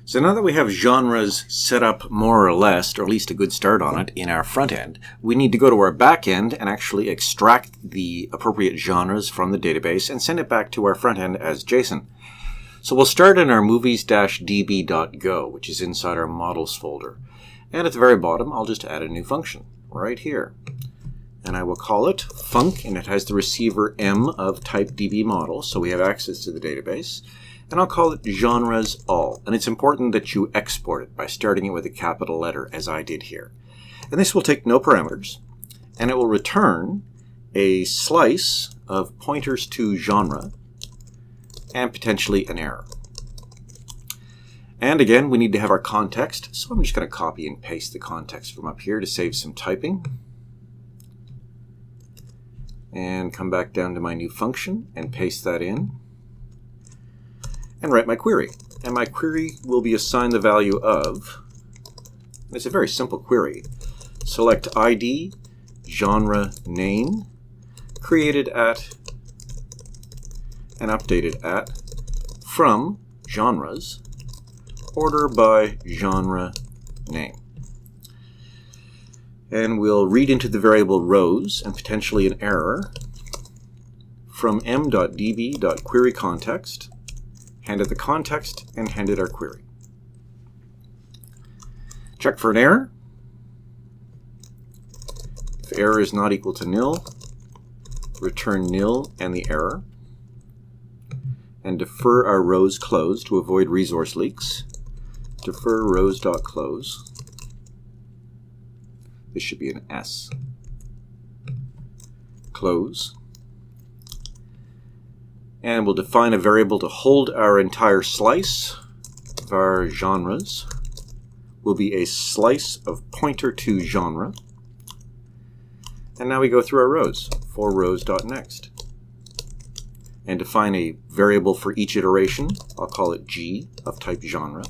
So now that we have genres set up more or less, or at least a good start on it, in our front end, we need to go to our back end and actually extract the appropriate genres from the database and send it back to our front end as JSON. So we'll start in our movies-db.go, which is inside our models folder. And at the very bottom, I'll just add a new function right here. And I will call it func, and it has the receiver M of type DB model, so we have access to the database. And I'll call it genres all. And it's important that you export it by starting it with a capital letter, as I did here. And this will take no parameters, and it will return a slice of pointers to genre and potentially an error. And again, we need to have our context, so I'm just going to copy and paste the context from up here to save some typing. And come back down to my new function and paste that in. And write my query. And my query will be assigned the value of, it's a very simple query, select ID, genre, name, created at, and updated at, from genres, order by genre name. And we'll read into the variable rows and potentially an error from m.db.queryContext, hand it the context, and hand it our query. Check for an error. If error is not equal to nil, return nil and the error, and defer our rows close to avoid resource leaks. Defer rows.close. This should be an S. Close. And we'll define a variable to hold our entire slice of our genres. Will be a slice of pointer to genre. And now we go through our rows. For rows.next. And define a variable for each iteration. I'll call it G of type genre.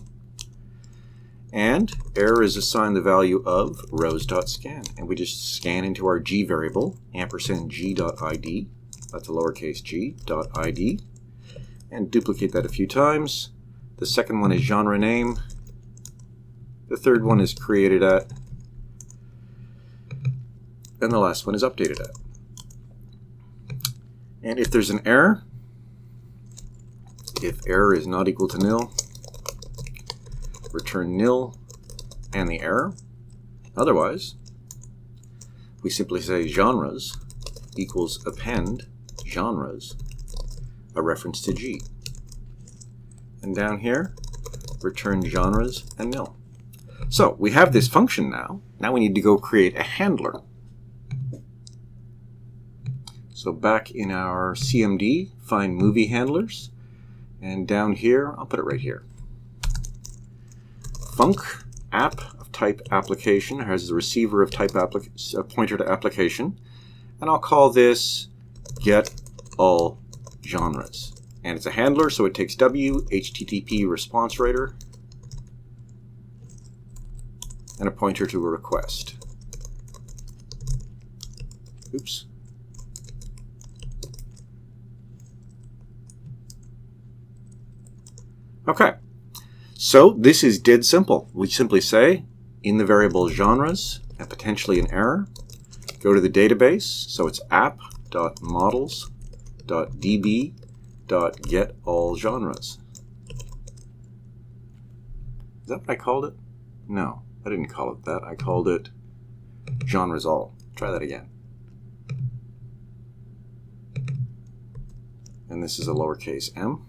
And error is assigned the value of rows.scan. And we just scan into our G variable, ampersand G.id. That's a lowercase g.id, and duplicate that a few times. The second one is genre name. The third one is created at. And the last one is updated at. And if there's an error, if error is not equal to nil, return nil and the error. Otherwise, we simply say genres equals append genres, a reference to G. And down here, return genres and nil. So we have this function now. Now we need to go create a handler. So back in our CMD, find movie handlers. And down here, I'll put it right here. Func app of type application has the receiver of type pointer to application. And I'll call this get all genres. And it's a handler, so it takes W, HTTP response writer, and a pointer to a request. Oops. Okay. So this is dead simple. We simply say in the variable genres and potentially an error, go to the database, so it's app.models.db.getAllGenres. Is that what I called it? No, I didn't call it that. I called it genres all. Try that again. And this is a lowercase m.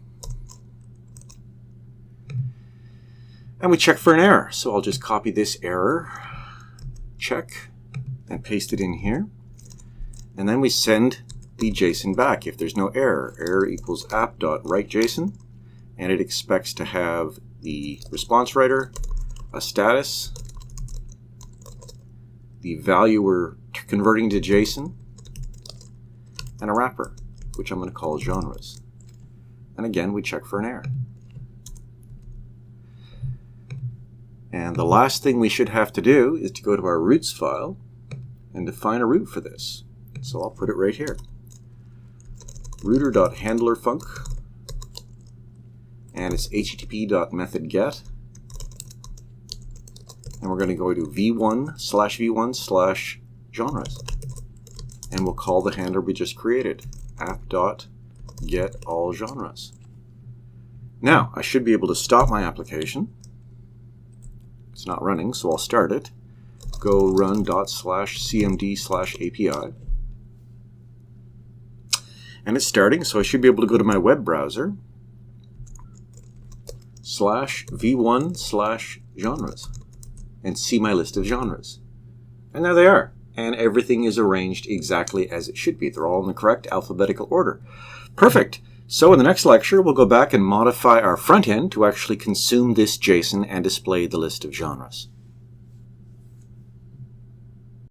And we check for an error. So I'll just copy this error, check, and paste it in here. And then we send the JSON back if there's no error. Error equals app.writeJSON, and it expects to have the response writer, a status, the value we're converting to JSON, and a wrapper, which I'm going to call genres. And again, we check for an error. And the last thing we should have to do is to go to our routes file and define a route for this. So I'll put it right here. Router.handlerfunc, and it's http.methodget, and we're going to go to v1/v1/genres. And we'll call the handler we just created, app.getAllGenres. Now, I should be able to stop my application. It's not running, so I'll start it. Go run./cmd/API. And it's starting, so I should be able to go to my web browser, /v1/genres, and see my list of genres. And there they are. And everything is arranged exactly as it should be. They're all in the correct alphabetical order. Perfect. So in the next lecture, we'll go back and modify our front end to actually consume this JSON and display the list of genres.